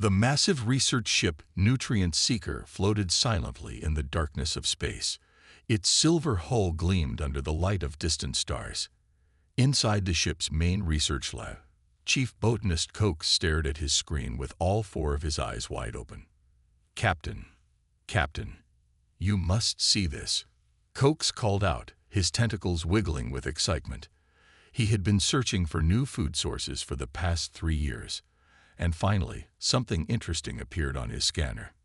The massive research ship Nutrient Seeker floated silently in the darkness of space. Its silver hull gleamed under the light of distant stars. Inside the ship's main research lab, Chief Botanist Coates stared at his screen with all four of his eyes wide open. "Captain, Captain, you must see this," Coates called out, his tentacles wiggling with excitement. He had been searching for new food sources for the past 3 years, and finally, something interesting appeared on his scanner.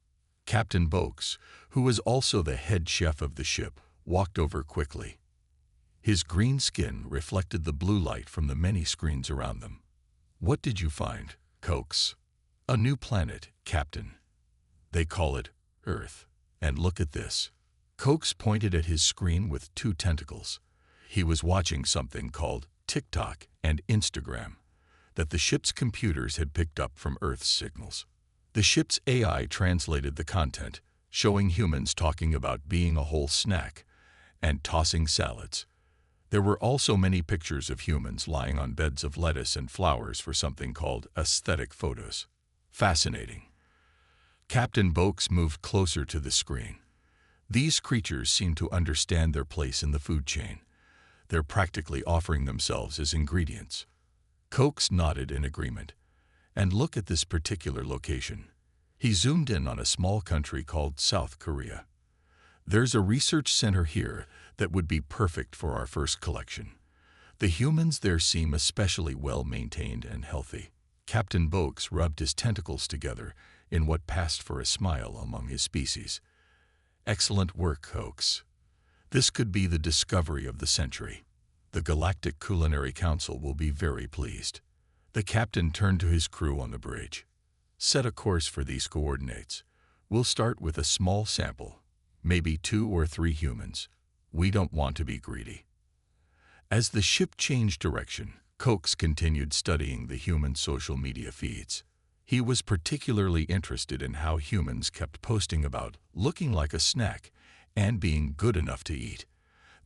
Captain Boakes, who was also the head chef of the ship, walked over quickly. His green skin reflected the blue light from the many screens around them. "What did you find, Coates?" "A new planet, Captain. They call it Earth. And look at this." Coates pointed at his screen with 2 tentacles. He was watching something called TikTok and Instagram that the ship's computers had picked up from Earth's signals. The ship's AI translated the content, showing humans talking about being a whole snack and tossing salads. There were also many pictures of humans lying on beds of lettuce and flowers for something called aesthetic photos. Fascinating. Captain Boakes moved closer to the screen. These creatures seemed to understand their place in the food chain. They're practically offering themselves as ingredients. Coates nodded in agreement. "And look at this particular location." He zoomed in on a small country called South Korea. "There's a research center here that would be perfect for our first collection. The humans there seem especially well maintained and healthy." Captain Boakes rubbed his tentacles together in what passed for a smile among his species. "Excellent work, Coates. This could be the discovery of the century. The Galactic Culinary Council will be very pleased." The captain turned to his crew on the bridge. "Set a course for these coordinates. We'll start with a small sample, maybe 2 or 3 humans. We don't want to be greedy." As the ship changed direction, Coates continued studying the human social media feeds. He was particularly interested in how humans kept posting about looking like a snack and being good enough to eat.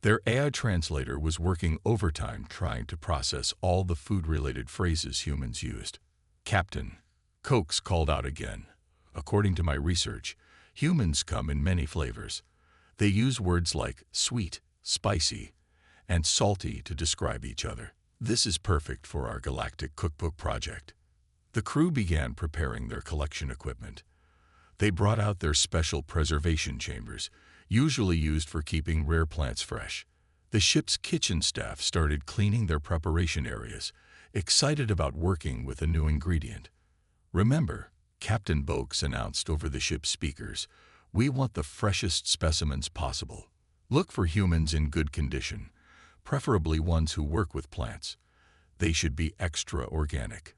Their AI translator was working overtime trying to process all the food-related phrases humans used. "Captain," Coates called out again, "according to my research, humans come in many flavors. They use words like sweet, spicy, and salty to describe each other. This is perfect for our galactic cookbook project." The crew began preparing their collection equipment. They brought out their special preservation chambers, usually used for keeping rare plants fresh. The ship's kitchen staff started cleaning their preparation areas, excited about working with a new ingredient. "Remember," Captain Boakes announced over the ship's speakers, "we want the freshest specimens possible. Look for humans in good condition, preferably ones who work with plants. They should be extra organic."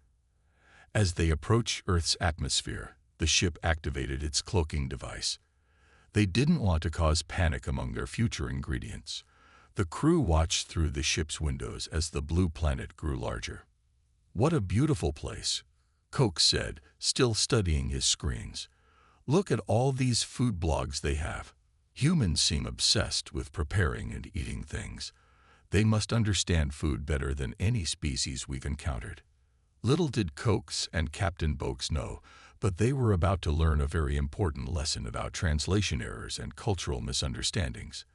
As they approached Earth's atmosphere, the ship activated its cloaking device. They didn't want to cause panic among their future ingredients. The crew watched through the ship's windows as the blue planet grew larger. "What a beautiful place," Coates said, still studying his screens. "Look at all these food blogs they have. Humans seem obsessed with preparing and eating things. They must understand food better than any species we've encountered." Little did Coates and Captain Boakes know, but they were about to learn a very important lesson about translation errors and cultural misunderstandings.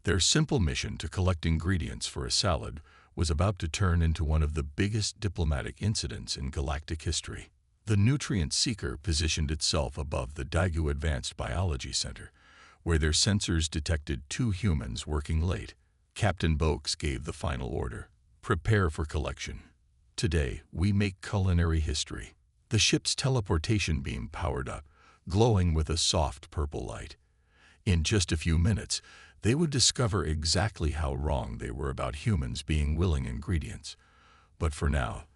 Their simple mission to collect ingredients for a salad was about to turn into one of the biggest diplomatic incidents in galactic history. The Nutrient Seeker positioned itself above the Daegu Advanced Biology Center, where their sensors detected 2 humans working late. Captain Boakes gave the final order: "Prepare for collection. Today, we make culinary history." The ship's teleportation beam powered up, glowing with a soft purple light. In just a few minutes, they would discover exactly how wrong they were about humans being willing ingredients. But for now,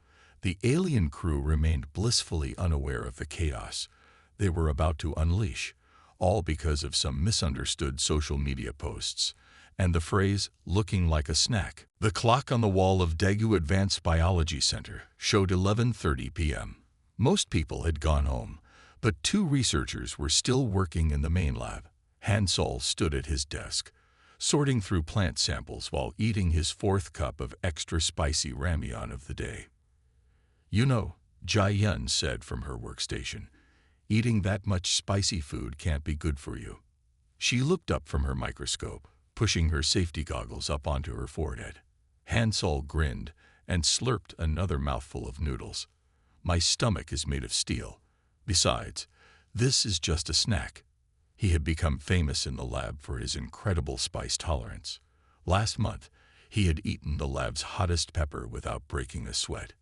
the alien crew remained blissfully unaware of the chaos they were about to unleash, all because of some misunderstood social media posts and the phrase, "looking like a snack." The clock on the wall of Daegu Advanced Biology Center showed 11:30 p.m. Most people had gone home, but 2 researchers were still working in the main lab. Hansol stood at his desk, sorting through plant samples while eating his 4th cup of extra spicy ramyeon of the day. "You know, Jai-yun said from her workstation. Eating that much spicy food can't be good for you. She looked up from her microscope, pushing her safety goggles up onto her forehead. Han-Sol grinned and slurped another mouthful of noodles. My stomach is made of steel. Besides, this is just a snack. He had become famous in the lab for his incredible spice tolerance. Last month, he had eaten the lab's hottest pepper without breaking a sweat.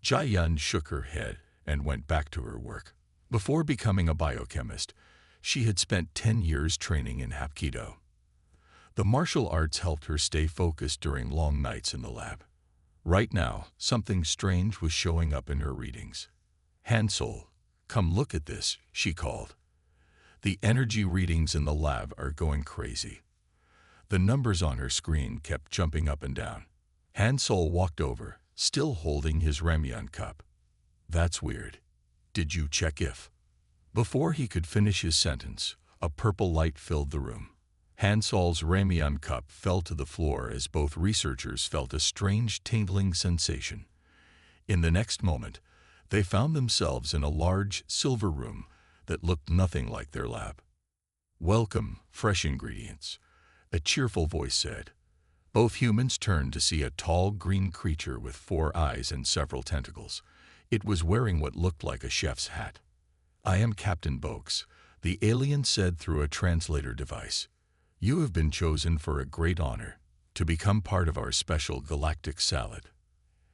Jai-yun shook her head and went back to her work. Before becoming a biochemist, she had spent 10 years training in Hapkido. The martial arts helped her stay focused during long nights in the lab. Right now, something strange was showing up in her readings. Han-Sol, come look at this, she called. The energy readings in the lab are going crazy. The numbers on her screen kept jumping up and down. Han-Sol walked over, still holding his ramyeon cup. That's weird. Did you check if? Before he could finish his sentence, a purple light filled the room. Han-Sol's ramyeon cup fell to the floor as both researchers felt a strange tingling sensation. In the next moment, they found themselves in a large silver room that looked nothing like their lab. Welcome, fresh ingredients, a cheerful voice said. Both humans turned to see a tall green creature with 4 eyes and several tentacles. It was wearing what looked like a chef's hat. I am Captain Boaks, the alien said through a translator device. You have been chosen for a great honor, to become part of our special galactic salad.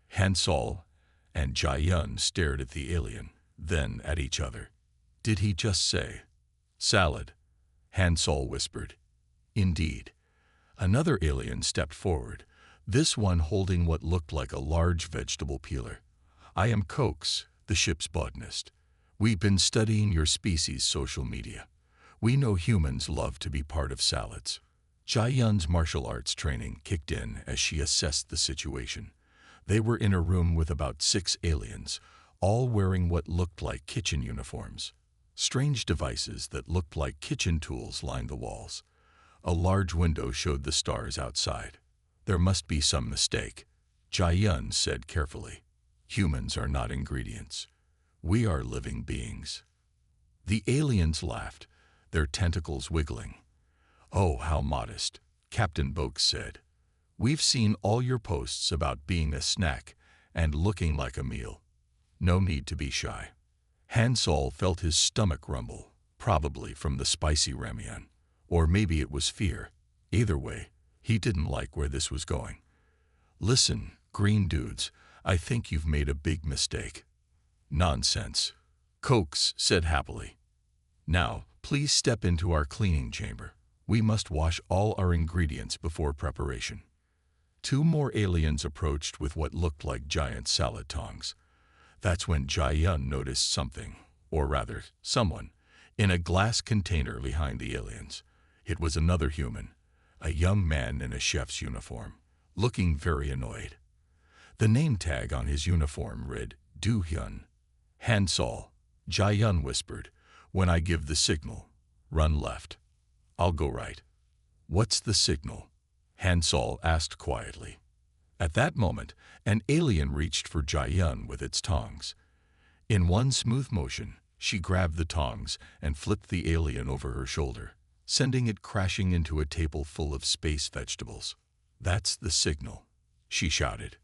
Han-Sol and Jai-yun stared at the alien, then at each other. Did he just say salad? Han-Sol whispered. Indeed. Another alien stepped forward, this one holding what looked like a large vegetable peeler. I am Coax, the ship's botanist. We've been studying your species' social media. We know humans love to be part of salads. Jai-yun's martial arts training kicked in as she assessed the situation. They were in a room with about 6 aliens, all wearing what looked like kitchen uniforms. Strange devices that looked like kitchen tools lined the walls. A large window showed the stars outside. There must be some mistake, Jai-yun said carefully. Humans are not ingredients. We are living beings. The aliens laughed, their tentacles wiggling. Oh, how modest, Captain Boaks said. We've seen all your posts about being a snack and looking like a meal. No need to be shy. Han-Sol felt his stomach rumble, probably from the spicy ramyeon. Or maybe it was fear. Either way, he didn't like where this was going. Listen, green dudes, I think you've made a big mistake. Nonsense, Coax said happily. Now, please step into our cleaning chamber. We must wash all our ingredients before preparation. 2 more aliens approached with what looked like giant salad tongs. That's when Jai-yun noticed something, or rather, someone, in a glass container behind the aliens. It was another human, a young man in a chef's uniform, looking very annoyed. The name tag on his uniform read, Do-hyun. Han-Sol, Jai-yun whispered, when I give the signal, run left. I'll go right. What's the signal? Han-Sol asked quietly. At that moment, an alien reached for Jai-yun with its tongs. In one smooth motion, she grabbed the tongs and flipped the alien over her shoulder, sending it crashing into a table full of space vegetables. That's the signal, she shouted.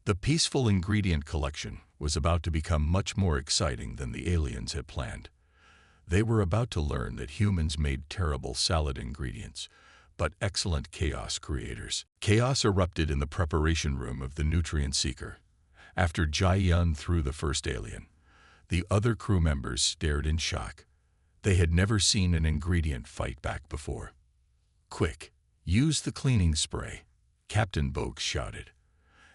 The peaceful ingredient collection was about to become much more exciting than the aliens had planned. They were about to learn that humans made terrible salad ingredients, but excellent chaos creators. Chaos erupted in the preparation room of the Nutrient Seeker. After Jai-yun threw the first alien, the other crew members stared in shock. They had never seen an ingredient fight back before. Quick, use the cleaning spray, Captain Boaks shouted.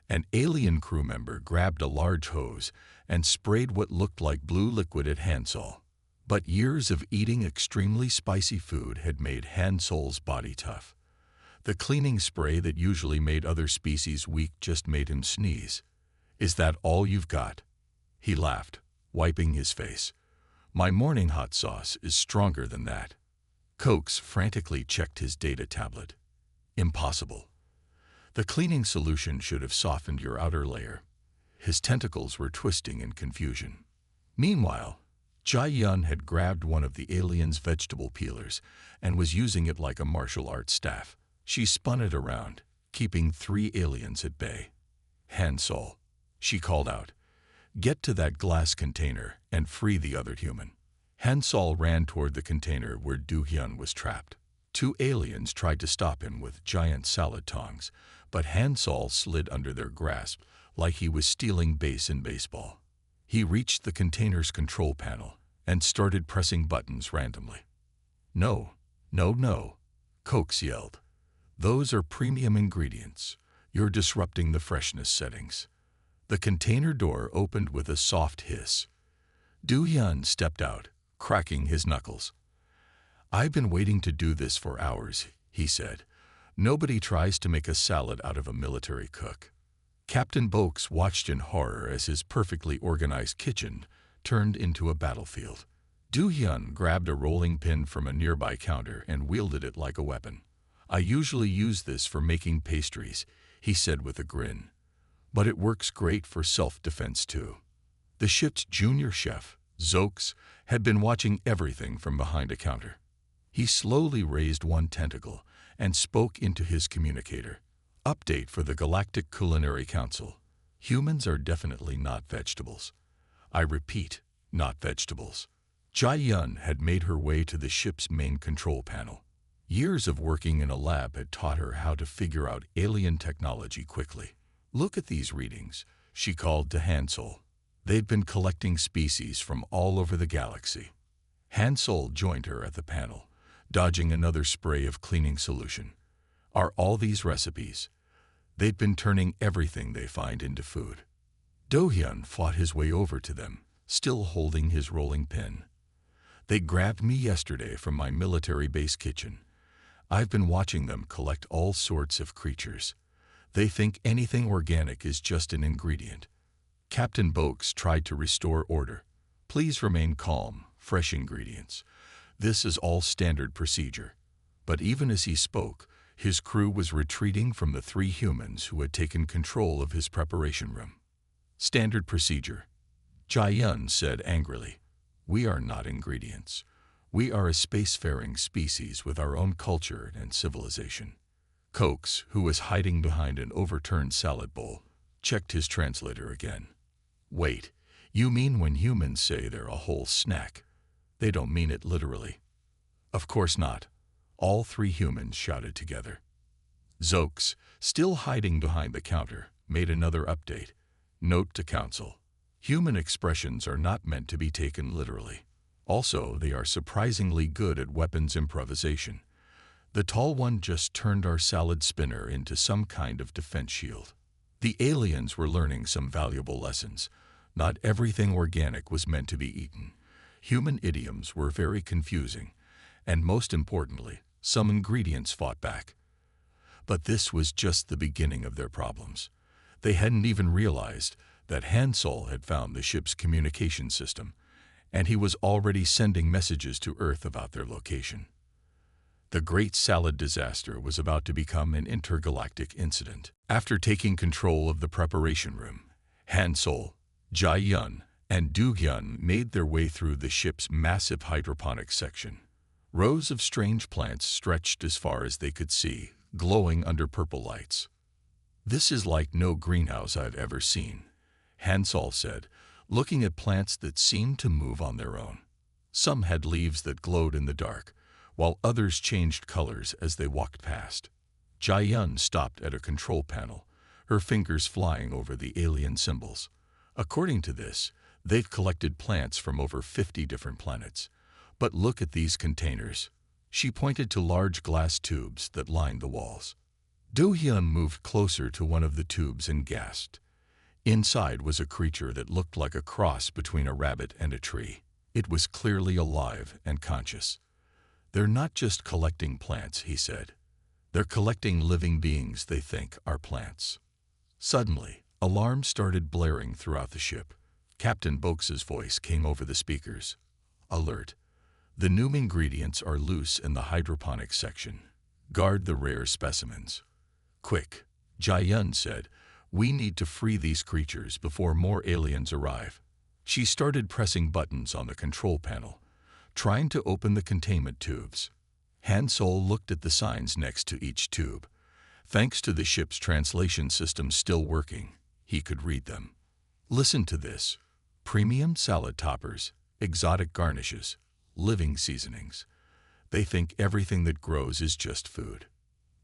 An alien crew member grabbed a large hose and sprayed what looked like blue liquid at Han-Sol. But years of eating extremely spicy food had made Han-Sol's body tough. The cleaning spray that usually made other species weak just made him sneeze. Is that all you've got? He laughed, wiping his face. My morning hot sauce is stronger than that. Coax frantically checked his data tablet. Impossible. The cleaning solution should have softened your outer layer. His tentacles were twisting in confusion. Meanwhile, Jai Yun had grabbed one of the alien's vegetable peelers and was using it like a martial arts staff. She spun it around, keeping 3 aliens at bay. "Han Sol," she called out, "get to that glass container and free the other human." Han Sol ran toward the container where Du Hyun was trapped. 2 aliens tried to stop him with giant salad tongs, but Han Sol slid under their grasp like he was stealing base in baseball. He reached the container's control panel and started pressing buttons randomly. "No, no, no," Coax yelled. "Those are premium ingredients. You're disrupting the freshness settings." The container door opened with a soft hiss. Du Hyun stepped out, cracking his knuckles. "I've been waiting to do this for hours," he said. "Nobody tries to make a salad out of a military cook." Captain Boakes watched in horror as his perfectly organized kitchen turned into a battlefield. Du Hyun grabbed a rolling pin from a nearby counter and wielded it like a weapon. "I usually use this for making pastries," he said with a grin. "But it works great for self-defense too." The ship's junior chef, Zox, had been watching everything from behind a counter. He slowly raised one tentacle and spoke into his communicator. "Update for the Galactic Culinary Council. Humans are definitely not vegetables. I repeat, not vegetables." Jai Yun had made her way to the ship's main control panel. Years of working in a lab had taught her how to figure out alien technology quickly. "Look at these readings," she called to Han Sol. They'd been collecting species from all over the galaxy. Han Sol joined her at the panel, dodging another spray of cleaning solution. "Are all these recipes?" They'd been turning everything they find into food. Do Hyun fought his way over to them, still holding his rolling pin. "They grabbed me yesterday from my military base kitchen. I've been watching them collect all sorts of creatures. They think anything organic is just an ingredient." Captain Boakes tried to restore order. "Please remain calm, fresh ingredients. This is all standard procedure." But even as he spoke, his crew was retreating from the 3 humans who had taken control of his preparation room. "Standard procedure," Jai Yun said angrily. "We are not ingredients. We are a spacefaring species with our own culture and civilization." Coax, who was hiding behind an overturned salad bowl, checked his translator again. "Wait, you mean when humans say they're a whole snack? They don't mean it literally." "Of course not," all 3 humans shouted together. Zox, still hiding behind the counter, made another update. "Note to Council. Human expressions are not meant to be taken literally. Also, they are surprisingly good at weapons improvisation. The tall one just turned our salad spinner into some kind of defense shield." The aliens were learning some valuable lessons. Not everything organic was meant to be eaten. Human idioms were very confusing, and most importantly, some ingredients fought back. But this was just the beginning of their problems. They hadn't even realized that Han Sol had found the ship's communication system, and he was already sending messages to Earth about their location. The Great Salad Disaster was about to become an intergalactic incident. After taking control of the preparation room, Han Sol, Jai Yun, and Du Hyun made their way through the ship's massive hydroponics section. Rows of strange plants stretched as far as they could see, glowing under purple lights. "This is like no greenhouse I've ever seen," Han Sol said, looking at plants that seemed to move on their own. Some had leaves that glowed in the dark, while others changed colors as they walked past. Jai Yun stopped at a control panel, her fingers flying over the alien symbols. According to this, they've collected plants from over 50 different planets. "But look at these containers." She pointed to large glass tubes that lined the walls. Do Hyun moved closer to one of the tubes and gasped. Inside was a creature that looked like a cross between a rabbit and a tree. It was clearly alive and conscious. "They're not just collecting plants," he said. "They're collecting living beings they think are plants." Suddenly, alarms started blaring throughout the ship. Captain Boakes' voice came over the speakers. "Alert! The new ingredients are loose in the hydroponics section. Guard the rare specimens." "Quick," Jai Yun said, We need to free these creatures before more aliens arrive. She started pressing buttons on the control panel, trying to open the containment tubes. Han Solo looked at the signs next to each tube. Thanks to the ship's translation system still working, he could read them. Listen to this. Premium salad toppers, exotic garnishes, living seasonings. They think everything that grows is just food.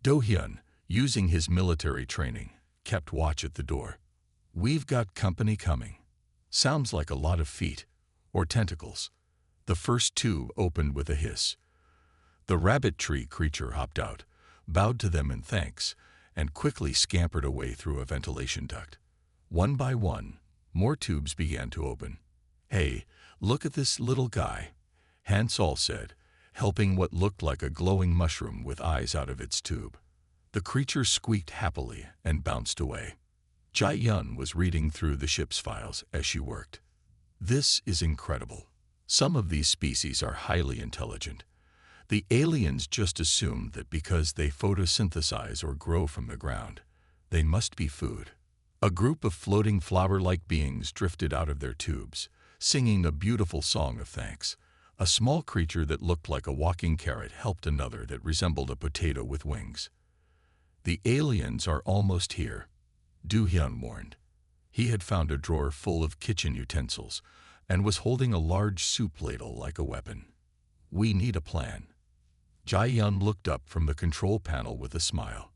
Do-hyun, using his military training, kept watch at the door. We've got company coming. Sounds like a lot of feet, or tentacles. The first tube opened with a hiss. The rabbit tree creature hopped out, bowed to them in thanks, and quickly scampered away through a ventilation duct. One by one, more tubes began to open. Hey, look at this little guy, Han Solo said, helping what looked like a glowing mushroom with eyes out of its tube. The creature squeaked happily and bounced away. Jae-yun was reading through the ship's files as she worked. This is incredible. Some of these species are highly intelligent. The aliens just assume that because they photosynthesize or grow from the ground, they must be food. A group of floating flower-like beings drifted out of their tubes, singing a beautiful song of thanks. A small creature that looked like a walking carrot helped another that resembled a potato with wings. The aliens are almost here, Do-hyun warned. He had found a drawer full of kitchen utensils and was holding a large soup ladle like a weapon. We need a plan. Jae-yun looked up from the control panel with a smile.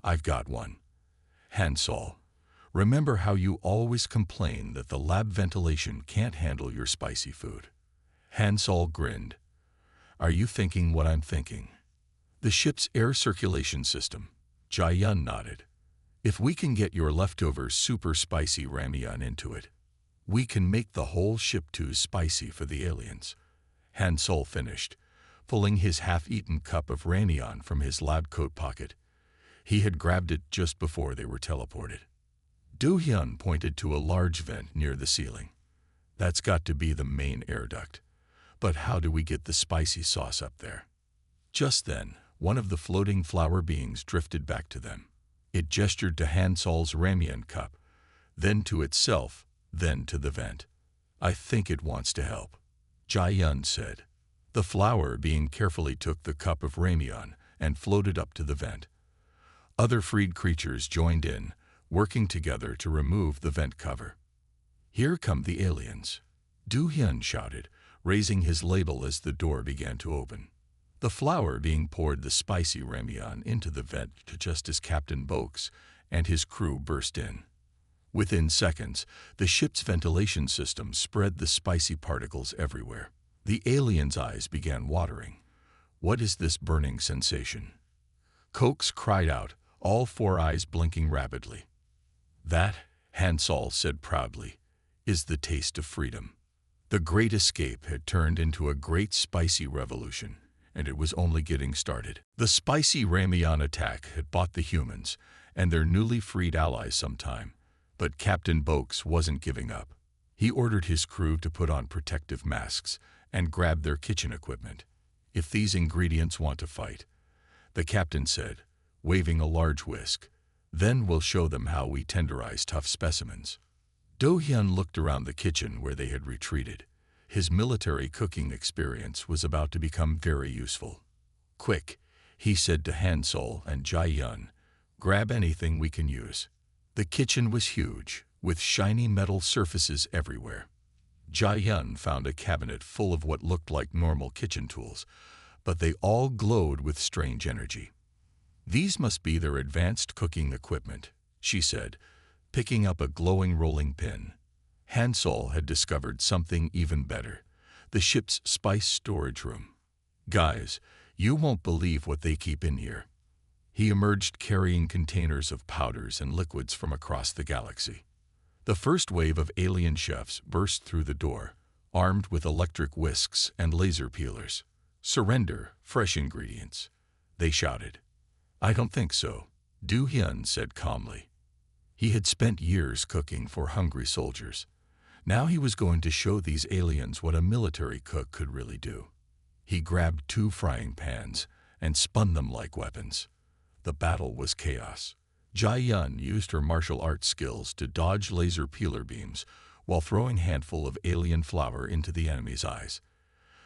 I've got one. Han Solo, remember how you always complain that the lab ventilation can't handle your spicy food? Han Solo grinned. Are you thinking what I'm thinking? The ship's air circulation system. Jae-yun nodded. If we can get your leftover super spicy ramyeon into it, we can make the whole ship too spicy for the aliens. Han Solo finished, pulling his half-eaten cup of ramyeon from his lab coat pocket. He had grabbed it just before they were teleported. Do-hyun pointed to a large vent near the ceiling. That's got to be the main air duct. But how do we get the spicy sauce up there? Just then, one of the floating flower beings drifted back to them. It gestured to Han Solo's ramyeon cup, then to itself, then to the vent. I think it wants to help, Jae-yun said. The flower being carefully took the cup of ramyeon and floated up to the vent. Other freed creatures joined in, working together to remove the vent cover. Here come the aliens, Do-hyun shouted, raising his ladle as the door began to open. The flower being poured the spicy ramyeon into the vent just as Captain Boaks and his crew burst in. Within seconds, the ship's ventilation system spread the spicy particles everywhere. The aliens' eyes began watering. What is this burning sensation? Coax cried out, all four eyes blinking rapidly. That, Han Solo said proudly, is the taste of freedom. The Great Escape had turned into a great spicy revolution, and it was only getting started. The spicy ramyeon attack had bought the humans and their newly freed allies some time, but Captain Boaks wasn't giving up. He ordered his crew to put on protective masks and grab their kitchen equipment. If these ingredients want to fight, the captain said, waving a large whisk, then we'll show them how we tenderize tough specimens. Do-hyun looked around the kitchen where they had retreated. His military cooking experience was about to become very useful. Quick, he said to Han Solo and Jae-yun, grab anything we can use. The kitchen was huge, with shiny metal surfaces everywhere. Jae-yun found a cabinet full of what looked like normal kitchen tools, but they all glowed with strange energy. These must be their advanced cooking equipment, she said, picking up a glowing rolling pin. Han Solo had discovered something even better, the ship's spice storage room. Guys, you won't believe what they keep in here. He emerged carrying containers of powders and liquids from across the galaxy. The first wave of alien chefs burst through the door, armed with electric whisks and laser peelers. Surrender, fresh ingredients, they shouted. I don't think so, Do-hyun said calmly. He had spent years cooking for hungry soldiers. Now he was going to show these aliens what a military cook could really do. He grabbed 2 frying pans and spun them like weapons. The battle was chaos. Jai Yun used her martial arts skills to dodge laser peeler beams while throwing a handful of alien flour into the enemy's eyes.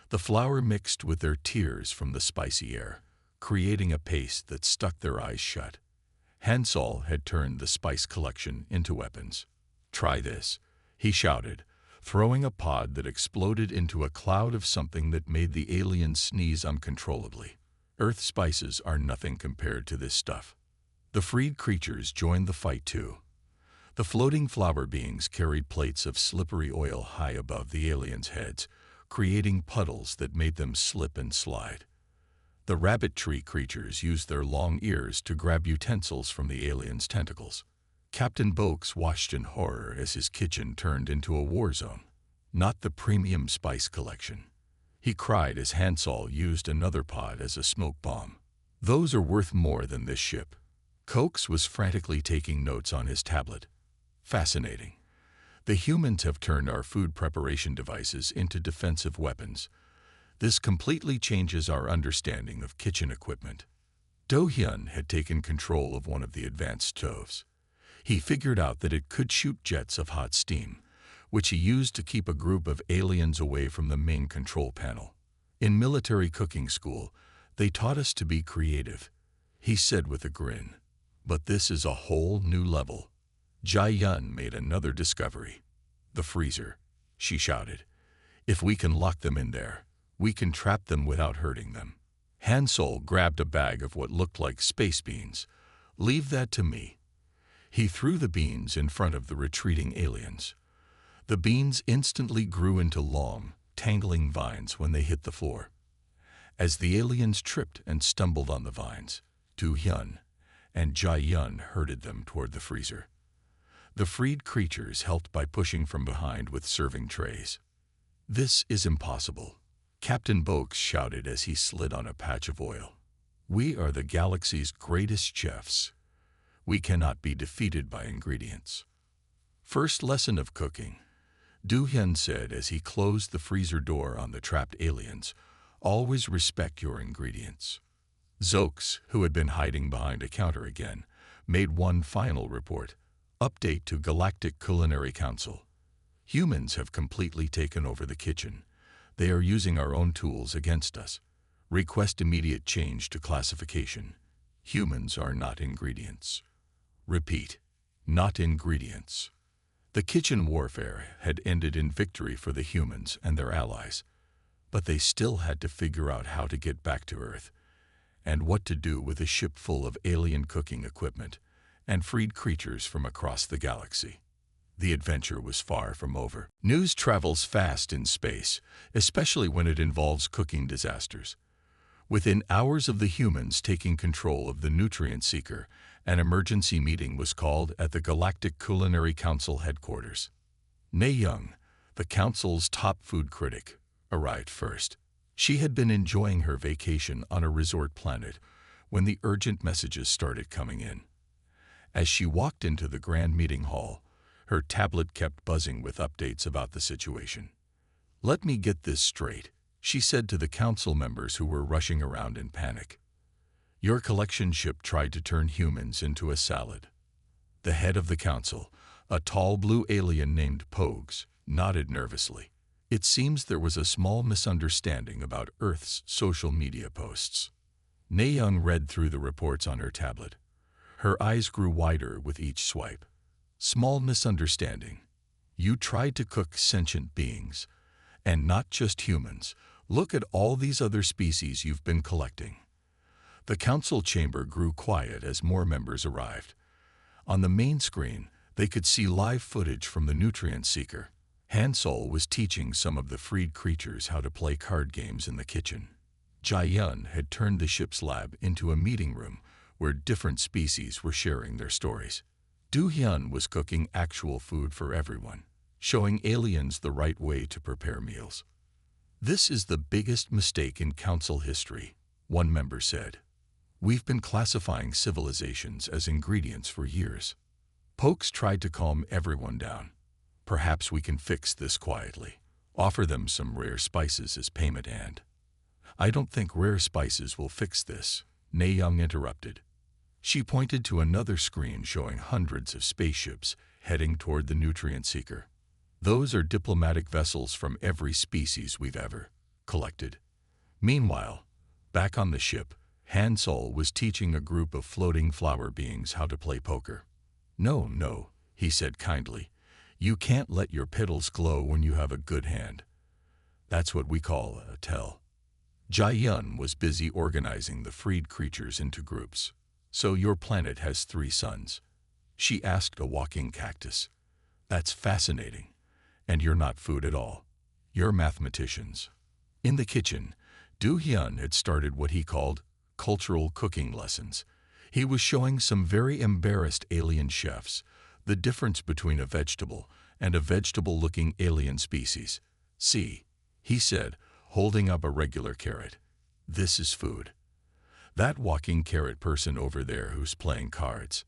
The flour mixed with their tears from the spicy air, creating a paste that stuck their eyes shut. Hansol had turned the spice collection into weapons. "Try this," he shouted, throwing a pod that exploded into a cloud of something that made the aliens sneeze uncontrollably. Earth spices are nothing compared to this stuff. The freed creatures joined the fight too. The floating flower beings carried plates of slippery oil high above the aliens' heads, creating puddles that made them slip and slide. The rabbit tree creatures used their long ears to grab utensils from the aliens' tentacles. Captain Boakes watched in horror as his kitchen turned into a war zone. Not the premium spice collection. He cried as Hansol used another pod as a smoke bomb. "Those are worth more than this ship." Coates was frantically taking notes on his tablet. "Fascinating. The humans have turned our food preparation devices into defensive weapons. This completely changes our understanding of kitchen equipment." Do-hyun had taken control of one of the advanced stoves. He figured out that it could shoot jets of hot steam, which he used to keep a group of aliens away from the main control panel. "In military cooking school, they taught us to be creative," he said with a grin. "But this is a whole new level." Jai Yun made another discovery. "The freezer," she shouted. "If we can lock them in there, we can trap them without hurting them." Hansol grabbed a bag of what looked like space beans. "Leave that to me." He threw the beans in front of the retreating aliens. The beans instantly grew into long, tangling vines when they hit the floor. As the aliens tripped and stumbled on the vines, Do-hyun and Jai Yun herded them toward the freezer. The freed creatures helped by pushing from behind with serving trays. "This is impossible," Captain Boakes shouted as he slid on a patch of oil. "We are the galaxy's greatest chefs. We cannot be defeated by ingredients." "First lesson of cooking," Do-hyun said as he closed the freezer door on the trapped aliens. "Always respect your ingredients." Zokes, who had been hiding behind a counter again, made one final report. "Update to Galactic Culinary Council. Humans have completely taken over the kitchen. They are using our own tools against us. Request immediate change to classification. Humans are not ingredients." Repeat, not ingredients. The kitchen warfare had ended in victory for the humans and their allies, but they still had to figure out how to get back to Earth, and what to do with a ship full of alien cooking equipment and freed creatures from across the galaxy. The adventure was far from over. News travels fast in space, especially when it involves cooking disasters. Within hours of the humans taking control of the nutrient seeker, an emergency meeting was called at the Galactic Culinary Council headquarters. Nae Young, the council's top food critic, arrived first. She had been enjoying her vacation on a resort planet when the urgent messages started coming in. As she walked into the grand meeting hall, her tablet kept buzzing with updates about the situation. "Let me get this straight," she said to the council members who were rushing around in panic. "Your collection ship tried to turn humans into a salad." The head of the council, a tall blue alien named Pogues, nodded nervously. "It seems there was a small misunderstanding about Earth's social media posts." Nae Young read through the reports on her tablet. Her eyes grew wider with each swipe. "Small misunderstanding. You tried to cook sentient beings, and not just humans. Look at all these other species you've been collecting." The council chamber grew quiet as more members arrived. On the main screen, they could see live footage from the nutrient seeker. Hansol was teaching some of the freed creatures how to play card games in the kitchen. Jai Yun had turned the ship's lab into a meeting room where different species were sharing their stories. Do-hyun was cooking actual food for everyone, showing aliens the right way to prepare meals. "This is the biggest mistake in council history," one member said. "We've been classifying civilizations as ingredients for years." Pokes tried to calm everyone down. "Perhaps we can fix this quietly. Offer them some rare spices as payment and—" "I don't think rare spices will fix this," Nae Young interrupted. She pointed to another screen showing hundreds of spaceships heading toward the nutrient seeker. Those are diplomatic vessels from every species we've ever collected. Meanwhile, back on the ship, Han Solo was teaching a group of floating flower beings how to play poker. No, he said kindly. You can't let your petals glow when you have a good hand. That's what we call a tell. Jai Yun was busy organizing the freed creatures into groups. So your planet has 3 suns? She asked a walking cactus. That's fascinating. And you're not food at all. You're mathematicians. In the kitchen, Du Hyun had started what he called cultural cooking lessons. He was showing some very embarrassed alien chefs the difference between a vegetable and a vegetable-looking alien species. See, he said, holding up a regular carrot. This is food. That walking carrot person over there who's playing cards.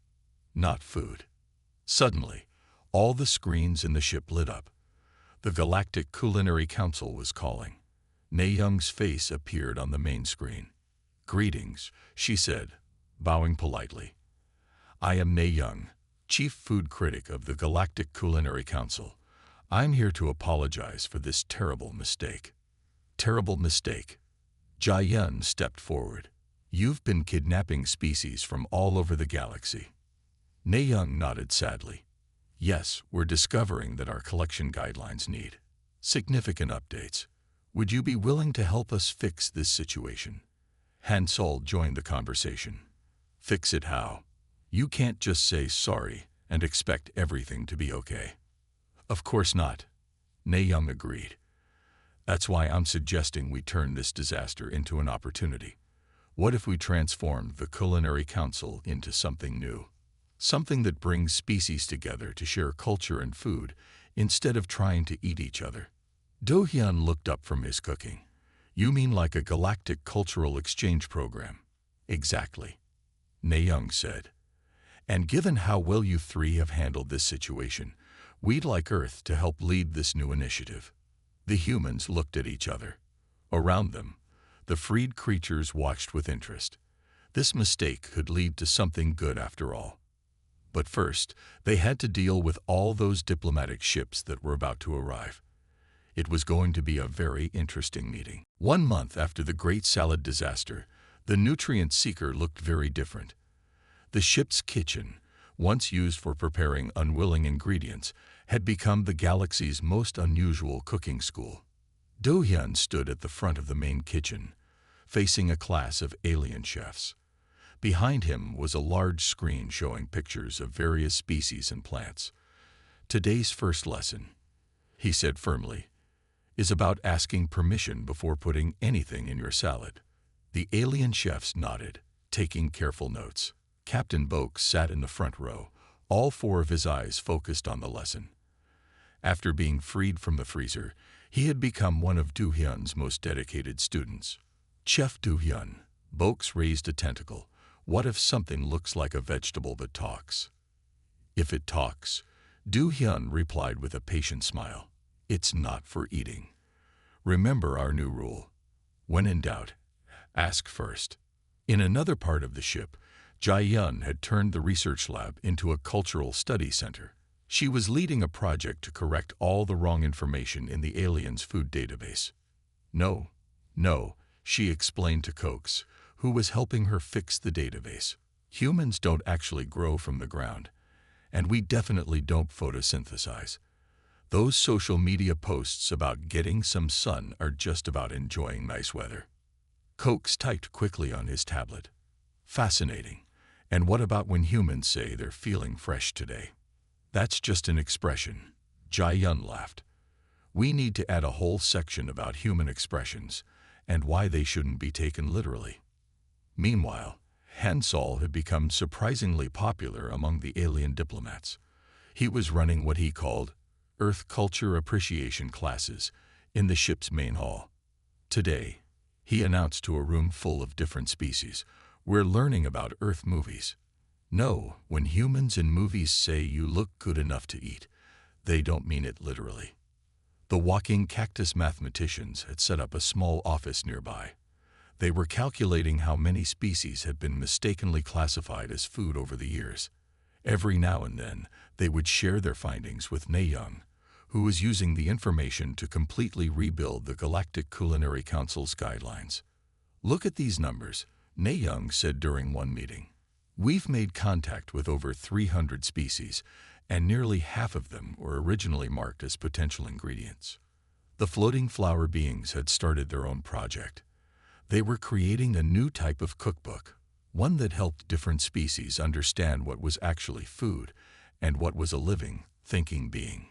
Not food. Suddenly, all the screens in the ship lit up. The Galactic Culinary Council was calling. Ne Young's face appeared on the main screen. Greetings, she said, bowing politely. I am Ne Young, Chief Food Critic of the Galactic Culinary Council. I'm here to apologize for this terrible mistake. Terrible mistake. Jai Yun stepped forward. You've been kidnapping species from all over the galaxy. Ne Young nodded sadly. Yes, we're discovering that our collection guidelines need significant updates. Would you be willing to help us fix this situation? Han Solo joined the conversation. Fix it how? You can't just say sorry and expect everything to be okay. Of course not. Ne Young agreed. That's why I'm suggesting we turn this disaster into an opportunity. What if we transformed the Culinary Council into something new? Something that brings species together to share culture and food instead of trying to eat each other. Do Hyun looked up from his cooking. You mean like a galactic cultural exchange program? Exactly. Ne Young said. And given how well you 3 have handled this situation, we'd like Earth to help lead this new initiative. The humans looked at each other. Around them, the freed creatures watched with interest. This mistake could lead to something good after all. But first, they had to deal with all those diplomatic ships that were about to arrive. It was going to be a very interesting meeting. 1 month after the Great Salad disaster, the nutrient seeker looked very different. The ship's kitchen, once used for preparing unwilling ingredients, had become the galaxy's most unusual cooking school. Do Hyun stood at the front of the main kitchen, facing a class of alien chefs. Behind him was a large screen showing pictures of various species and plants. Today's first lesson, he said firmly, is about asking permission before putting anything in your salad. The alien chefs nodded, taking careful notes. Captain Boak sat in the front row, all 4 of his eyes focused on the lesson. After being freed from the freezer, he had become one of Do Hyun's most dedicated students. Chef Do Hyun, Boak's raised a tentacle. What if something looks like a vegetable that talks? If it talks, Do Hyun replied with a patient smile, it's not for eating. Remember our new rule. When in doubt, ask first. In another part of the ship, Jai Yun had turned the research lab into a cultural study center. She was leading a project to correct all the wrong information in the aliens' food database. No, she explained to Coax, who was helping her fix the database. Humans don't actually grow from the ground, and we definitely don't photosynthesize. Those social media posts about getting some sun are just about enjoying nice weather. Coax typed quickly on his tablet. Fascinating. And what about when humans say they're feeling fresh today? That's just an expression. Jai Yun laughed. We need to add a whole section about human expressions and why they shouldn't be taken literally. Meanwhile, Han Solo had become surprisingly popular among the alien diplomats. He was running what he called Earth Culture Appreciation classes in the ship's main hall. Today, he announced to a room full of different species, we're learning about Earth movies. No, when humans in movies say you look good enough to eat, they don't mean it literally. The walking cactus mathematicians had set up a small office nearby. They were calculating how many species had been mistakenly classified as food over the years. Every now and then, they would share their findings with Young, who was using the information to completely rebuild the Galactic Culinary Council's guidelines. "Look at these numbers," Young said during one meeting. "We've made contact with over 300 species, and nearly half of them were originally marked as potential ingredients." The floating flower beings had started their own project. They were creating a new type of cookbook, one that helped different species understand what was actually food and what was a living, thinking being.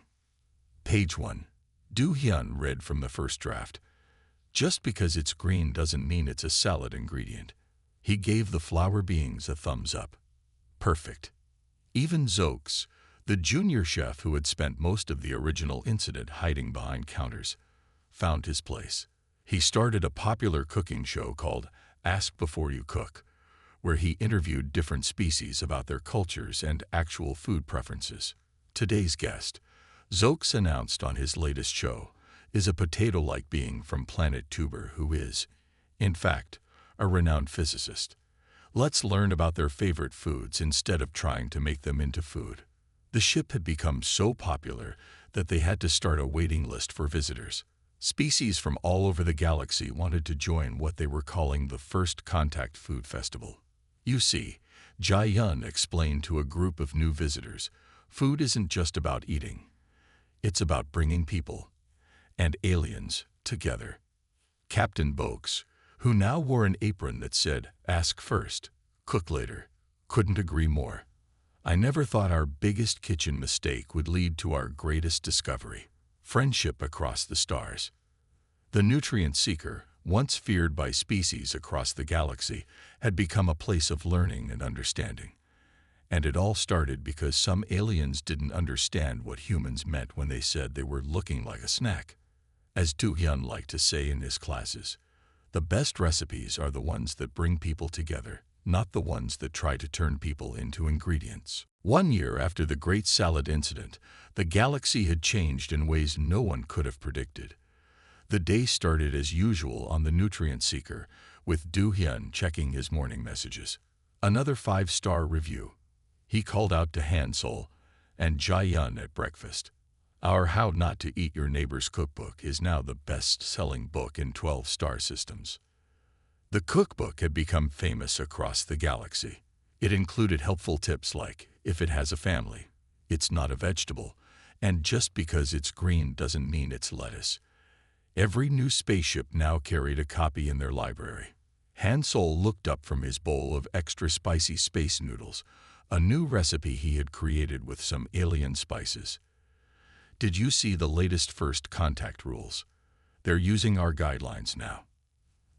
Page 1. Du Hyun read from the first draft. "Just because it's green doesn't mean it's a salad ingredient." He gave the flower beings a thumbs up. "Perfect." Even Zox, the junior chef who had spent most of the original incident hiding behind counters, found his place. He started a popular cooking show called Ask Before You Cook, where he interviewed different species about their cultures and actual food preferences. Today's guest, Zox announced on his latest show, is a potato-like being from planet Tuber who is, in fact, a renowned physicist. Let's learn about their favorite foods instead of trying to make them into food. The ship had become so popular that they had to start a waiting list for visitors. Species from all over the galaxy wanted to join what they were calling the First Contact Food Festival. "You see," Jae-yun explained to a group of new visitors, "food isn't just about eating. It's about bringing people and aliens together." Captain Boakes, who now wore an apron that said, "Ask first, cook later," couldn't agree more. "I never thought our biggest kitchen mistake would lead to our greatest discovery, friendship across the stars." The nutrient seeker, once feared by species across the galaxy, had become a place of learning and understanding. And it all started because some aliens didn't understand what humans meant when they said they were looking like a snack. As Du Hyun liked to say in his classes, "The best recipes are the ones that bring people together, not the ones that try to turn people into ingredients." 1 year after the Great Salad Incident, the galaxy had changed in ways no one could have predicted. The day started as usual on the Nutrient Seeker, with Du Hyun checking his morning messages. Another 5-star review. He called out to Han Sol and Jae-yun at breakfast. "Our How Not to Eat Your Neighbor's Cookbook is now the best-selling book in 12-star systems." The cookbook had become famous across the galaxy. It included helpful tips like, if it has a family, it's not a vegetable, and just because it's green doesn't mean it's lettuce. Every new spaceship now carried a copy in their library. Han Sol looked up from his bowl of extra spicy space noodles, a new recipe he had created with some alien spices. "Did you see the latest First Contact rules? They're using our guidelines now."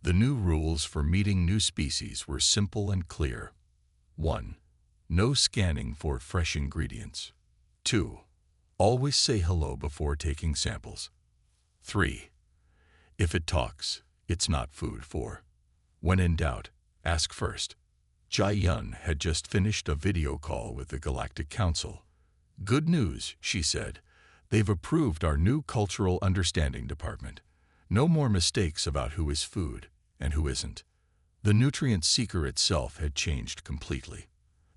The new rules for meeting new species were simple and clear. 1. No scanning for fresh ingredients. 2. Always say hello before taking samples. 3. If it talks, it's not food. 4. When in doubt, ask first. Jae-yun had just finished a video call with the Galactic Council. "Good news," she said. "They've approved our new Cultural Understanding Department. No more mistakes about who is food and who isn't." The Nutrient Seeker itself had changed completely.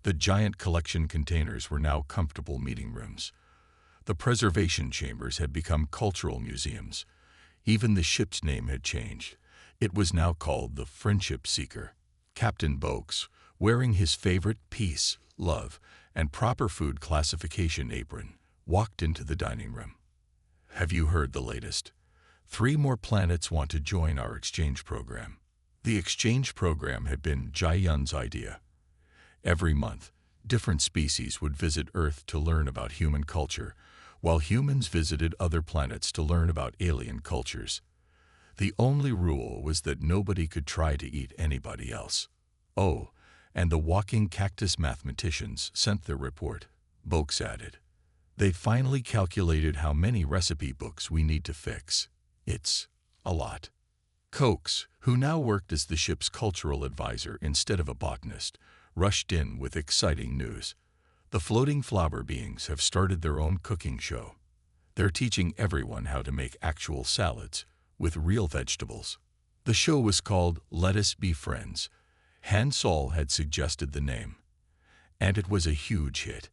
The giant collection containers were now comfortable meeting rooms. The preservation chambers had become cultural museums. Even the ship's name had changed. It was now called the Friendship Seeker. Captain Boakes, wearing his favorite peace, love, and proper food classification apron, walked into the dining room. "Have you heard the latest? 3 more planets want to join our exchange program." The exchange program had been Jae-yun's idea. Every month, different species would visit Earth to learn about human culture, while humans visited other planets to learn about alien cultures. The only rule was that nobody could try to eat anybody else. "Oh, and the walking cactus mathematicians sent their report," Boakes added. "They finally calculated how many recipe books we need to fix. It's a lot." Coates, who now worked as the ship's cultural advisor instead of a botanist, rushed in with exciting news. "The floating flower beings have started their own cooking show. They're teaching everyone how to make actual salads with real vegetables." The show was called Let Us Be Friends. Han Sol had suggested the name, and it was a huge hit.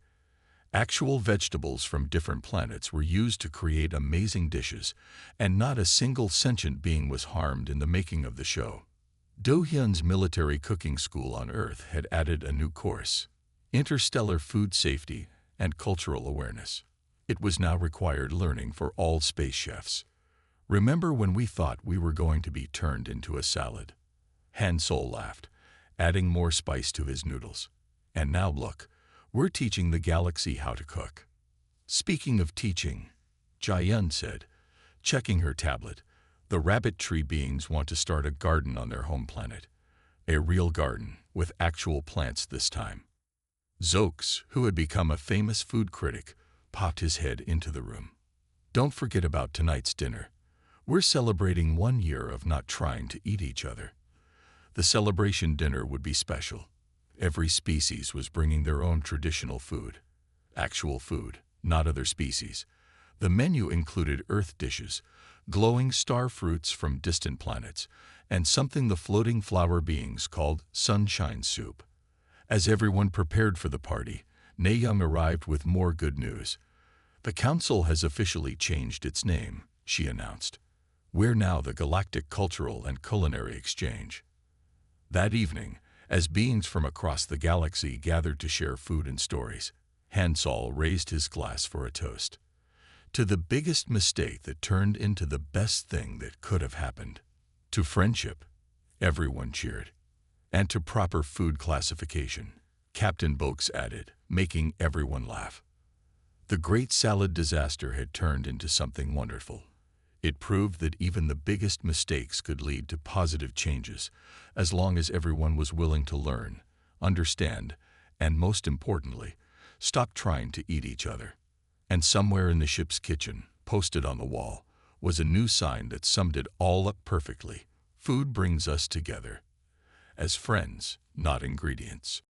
Actual vegetables from different planets were used to create amazing dishes, and not a single sentient being was harmed in the making of the show. Do Hyun's military cooking school on Earth had added a new course: interstellar food safety and cultural awareness. It was now required learning for all space chefs. Remember when we thought we were going to be turned into a salad? Han Sol laughed, adding more spice to his noodles. And now look, we're teaching the galaxy how to cook. Speaking of teaching, Jae-yun said, checking her tablet, the rabbit tree beings want to start a garden on their home planet. A real garden, with actual plants this time. Zox, who had become a famous food critic, popped his head into the room. Don't forget about tonight's dinner. We're celebrating 1 year of not trying to eat each other. The celebration dinner would be special. Every species was bringing their own traditional food. Actual food, not other species. The menu included Earth dishes, glowing star fruits from distant planets, and something the floating flower beings called sunshine soup. As everyone prepared for the party, Nae-young arrived with more good news. The council has officially changed its name, she announced. We're now the Galactic Cultural and Culinary Exchange. That evening, as beings from across the galaxy gathered to share food and stories, Han Sol raised his glass for a toast. To the biggest mistake that turned into the best thing that could have happened. To friendship, everyone cheered. And to proper food classification, Captain Boakes added, making everyone laugh. The great salad disaster had turned into something wonderful. It proved that even the biggest mistakes could lead to positive changes, as long as everyone was willing to learn, understand, and most importantly, stop trying to eat each other. And somewhere in the ship's kitchen, posted on the wall, was a new sign that summed it all up perfectly. Food brings us together. As friends, not ingredients.